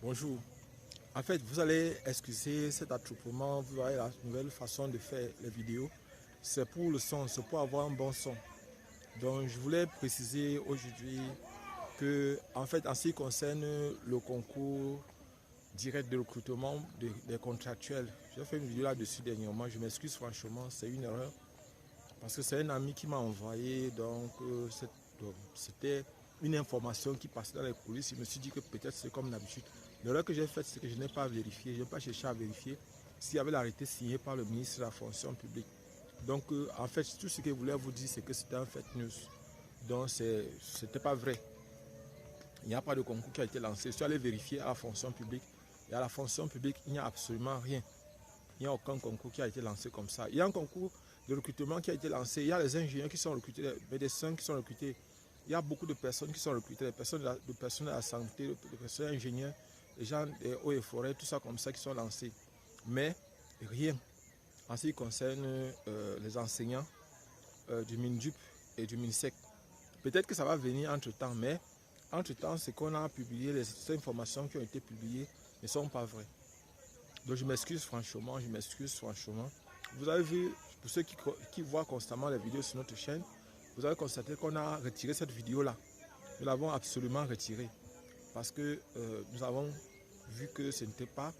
Bonjour. En fait, vous allez excuser cet attroupement, vous voyez la nouvelle façon de faire les vidéos. C'est pour le son, c'est pour avoir un bon son. Donc, je voulais préciser aujourd'hui que, en fait, en ce qui concerne le concours direct de recrutement des contractuels, j'ai fait une vidéo là-dessus dernièrement. Je m'excuse franchement, c'est une erreur. Parce que c'est un ami qui m'a envoyé, donc c'était une information qui passait dans les coulisses. Je me suis dit que peut-être c'est comme d'habitude. L'erreur que j'ai faite, c'est que je n'ai pas vérifié, je n'ai pas cherché à vérifier s'il y avait l'arrêté signé par le ministre de la fonction publique. Donc en fait, tout ce que je voulais vous dire, c'est que c'était un fake news. Donc ce n'était pas vrai. Il n'y a pas de concours qui a été lancé. Je suis allé vérifier à la fonction publique. Et à la fonction publique, il n'y a absolument rien. Il n'y a aucun concours qui a été lancé comme ça. Il y a un concours de recrutement qui a été lancé. Il y a les ingénieurs qui sont recrutés, les médecins qui sont recrutés. Il y a beaucoup de personnes qui sont recrutées, des personnes de la santé, des personnes ingénieurs, les gens des eaux et forêts, tout ça comme ça qui sont lancés. Mais rien en ce qui concerne les enseignants du MINDUP et du MINSEC. Peut-être que ça va venir entre-temps, mais entre-temps, ce qu'on a publié, les informations qui ont été publiées ne sont pas vraies. Donc je m'excuse franchement, Vous avez vu, pour ceux qui voient constamment les vidéos sur notre chaîne, vous avez constaté qu'on a retiré cette vidéo-là. Nous l'avons absolument retirée. Parce que nous avons vu que ce n'était pas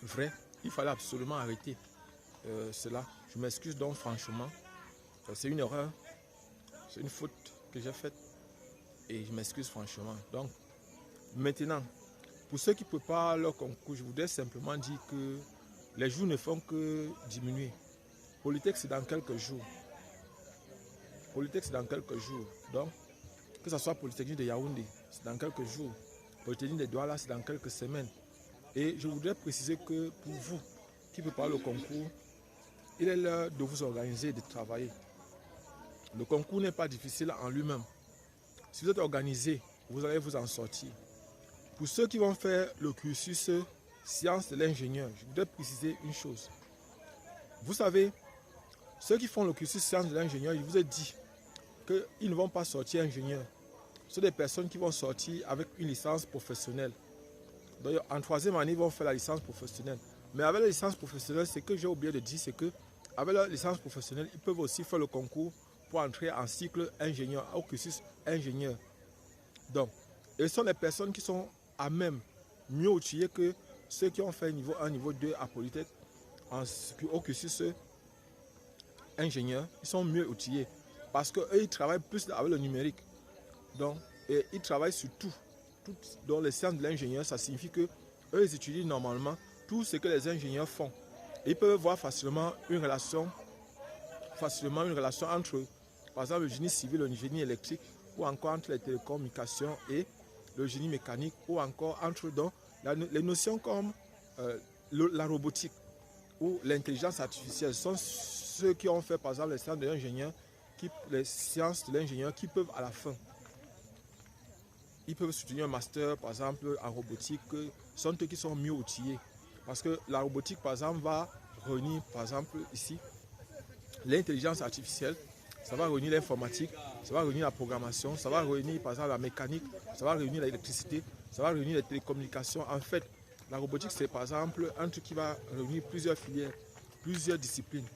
vrai. Il fallait absolument arrêter cela. Je m'excuse donc franchement. C'est une erreur. C'est une faute que j'ai faite. Et je m'excuse franchement. Donc, maintenant, pour ceux qui préparent leur concours, je voudrais simplement dire que les jours ne font que diminuer. Polytech, c'est dans quelques jours. Donc, que ce soit Polytechnique de Yaoundé, c'est dans quelques jours. Polytechnique de Douala, c'est dans quelques semaines. Et je voudrais préciser que pour vous qui préparez le concours, il est l'heure de vous organiser et de travailler. Le concours n'est pas difficile en lui-même. Si vous êtes organisé, vous allez vous en sortir. Pour ceux qui vont faire le cursus sciences de l'ingénieur, je voudrais préciser une chose. Vous savez, ceux qui font le cursus sciences de l'ingénieur, je vous ai dit qu'ils ne vont pas sortir ingénieurs. Ce sont des personnes qui vont sortir avec une licence professionnelle. D'ailleurs, en troisième année, ils vont faire la licence professionnelle. Mais avec la licence professionnelle, ce que j'ai oublié de dire, c'est que avec la licence professionnelle, ils peuvent aussi faire le concours pour entrer en cycle ingénieur, au cursus ingénieur. Donc, ce sont des personnes qui sont à même, mieux outillées que ceux qui ont fait niveau 1, niveau 2 à Polytech, au cursus ingénieur, ils sont mieux outillés. Parce qu'eux, ils travaillent plus avec le numérique. Donc, et ils travaillent sur tout. Dans les sciences de l'ingénieur, ça signifie que eux, ils étudient normalement tout ce que les ingénieurs font. Et ils peuvent voir facilement une relation entre, par exemple, le génie civil, le génie électrique, ou encore entre les télécommunications et le génie mécanique, ou encore entre les notions comme la robotique ou l'intelligence artificielle. Ce sont ceux qui ont fait, par exemple, les sciences de l'ingénieur qui peuvent à la fin. Ils peuvent soutenir un master, par exemple, en robotique. Ce sont eux qui sont mieux outillés. Parce que la robotique, par exemple, va réunir, par exemple, ici, l'intelligence artificielle, ça va réunir l'informatique, ça va réunir la programmation, ça va réunir, par exemple, la mécanique, ça va réunir l'électricité, ça va réunir les télécommunications. En fait, la robotique, c'est, par exemple, un truc qui va réunir plusieurs filières, plusieurs disciplines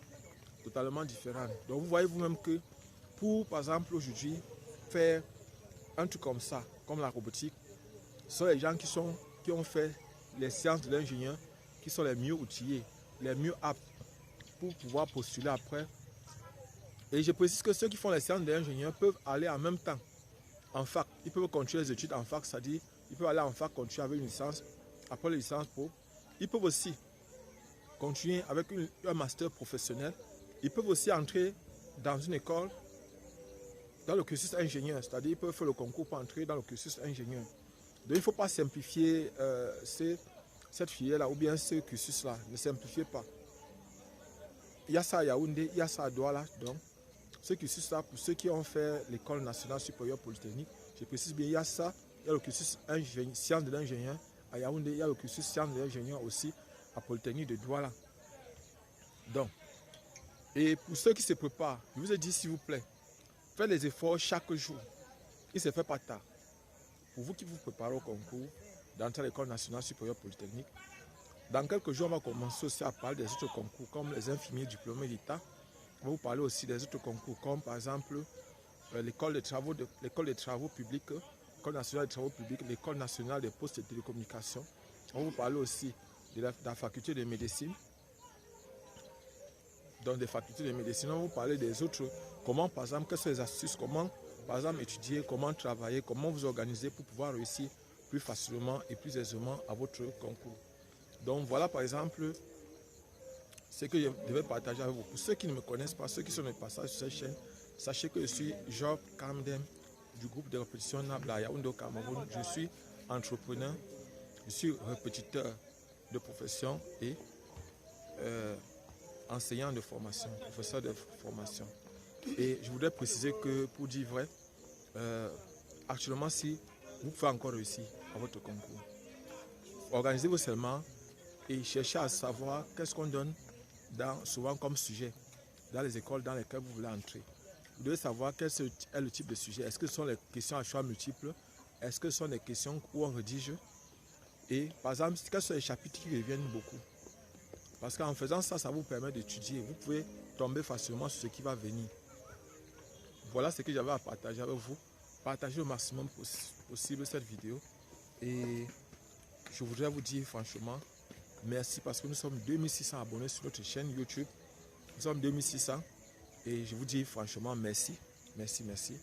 totalement différentes. Donc, vous voyez vous-même que pour, par exemple, aujourd'hui, faire un truc comme ça, comme la robotique, ce sont les gens qui ont fait les sciences de l'ingénieur qui sont les mieux outillés, les mieux aptes pour pouvoir postuler après. Et je précise que ceux qui font les sciences de l'ingénieur peuvent aller en même temps en fac. Ils peuvent continuer les études en fac, c'est-à-dire ils peuvent aller en fac, continuer avec une licence, après la licence pro. Ils peuvent aussi continuer avec un master professionnel. Ils peuvent aussi entrer dans une école dans le cursus ingénieur, c'est-à-dire ils peuvent faire le concours pour entrer dans le cursus ingénieur. Donc il ne faut pas simplifier cette filière-là ou bien ce cursus-là. Ne simplifiez pas. Il y a ça à Yaoundé, il y a ça à Douala. Donc ce cursus-là, pour ceux qui ont fait l'école nationale supérieure polytechnique, je précise bien, il y a ça, il y a le cursus sciences de l'ingénieur à Yaoundé, il y a le cursus sciences de l'ingénieur aussi à Polytechnique de Douala. Donc, et pour ceux qui se préparent, je vous ai dit s'il vous plaît, faites les efforts chaque jour. Il ne se fait pas tard. Pour vous qui vous préparez au concours, d'entrer à l'École nationale supérieure polytechnique. Dans quelques jours, on va commencer aussi à parler des autres concours, comme les infirmiers diplômés d'État. On va vous parler aussi des autres concours, comme par exemple l'école des travaux publics, l'école nationale des travaux publics, l'école nationale des postes de télécommunications. On va vous parler aussi de la faculté de médecine. Dans des facultés de médecine, on va vous parler des autres, comment par exemple, quelles sont les astuces, comment par exemple étudier, comment travailler, comment vous organiser pour pouvoir réussir plus facilement et plus aisément à votre concours. Donc voilà par exemple ce que je devais partager avec vous. Pour ceux qui ne me connaissent pas, ceux qui sont de passage sur cette chaîne, sachez que je suis Job Kamdem du groupe de répétition Nabla à Yaoundé au Cameroun. Je suis entrepreneur, je suis répétiteur de profession et enseignant de formation, professeur de formation. Et je voudrais préciser que, pour dire vrai, actuellement, si vous pouvez encore réussir à votre concours, organisez-vous seulement et cherchez à savoir qu'est-ce qu'on donne souvent comme sujet dans les écoles dans lesquelles vous voulez entrer. Vous devez savoir quel est le type de sujet. Est-ce que ce sont les questions à choix multiples? Est-ce que ce sont des questions où on rédige? Et par exemple, quels sont les chapitres qui reviennent beaucoup? Parce qu'en faisant ça, ça vous permet d'étudier. Vous pouvez tomber facilement sur ce qui va venir. Voilà ce que j'avais à partager avec vous. Partagez au maximum possible cette vidéo. Et je voudrais vous dire franchement, merci parce que nous sommes 2600 abonnés sur notre chaîne YouTube. Nous sommes 2600 et je vous dis franchement merci, merci, merci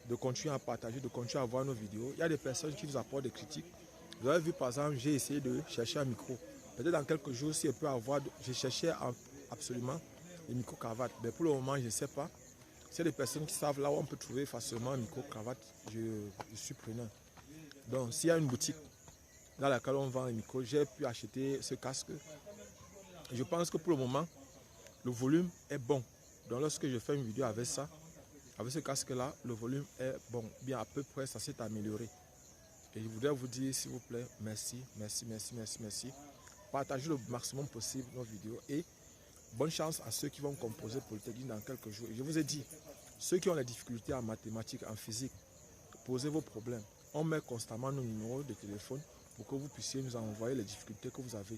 de continuer à partager, de continuer à voir nos vidéos. Il y a des personnes qui nous apportent des critiques. Vous avez vu par exemple, j'ai essayé de chercher un micro. Peut-être dans quelques jours, si je peux avoir, je cherchais absolument les micro-cravates. Mais pour le moment, je ne sais pas. C'est des personnes qui savent là où on peut trouver facilement un micro-cravate. Je suis preneur. Donc s'il y a une boutique dans laquelle on vend les micros, j'ai pu acheter ce casque. Je pense que pour le moment, le volume est bon. Donc lorsque je fais une vidéo avec ça, avec ce casque-là, le volume est bon. Bien à peu près, ça s'est amélioré. Et je voudrais vous dire, s'il vous plaît, merci, merci, merci, merci, merci. Partagez le maximum possible nos vidéos et bonne chance à ceux qui vont composer Polytechnique dans quelques jours. Et je vous ai dit, ceux qui ont des difficultés en mathématiques, en physique, posez vos problèmes. On met constamment nos numéros de téléphone pour que vous puissiez nous envoyer les difficultés que vous avez.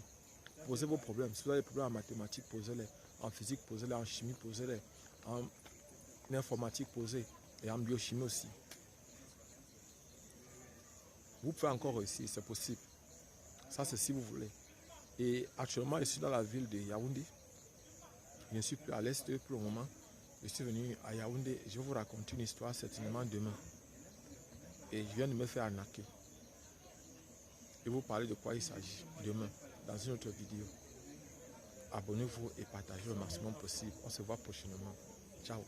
Posez vos problèmes. Si vous avez des problèmes en mathématiques, posez-les. En physique, posez-les. En chimie, posez-les. En informatique, posez. Et en biochimie aussi. Vous pouvez encore réussir, c'est possible. Ça, c'est si vous voulez. Et actuellement, je suis dans la ville de Yaoundé. Je ne suis plus à l'est pour le moment. Je suis venu à Yaoundé. Je vais vous raconter une histoire certainement demain. Et je viens de me faire arnaquer. Je vais vous parler de quoi il s'agit demain dans une autre vidéo. Abonnez-vous et partagez le maximum possible. On se voit prochainement. Ciao.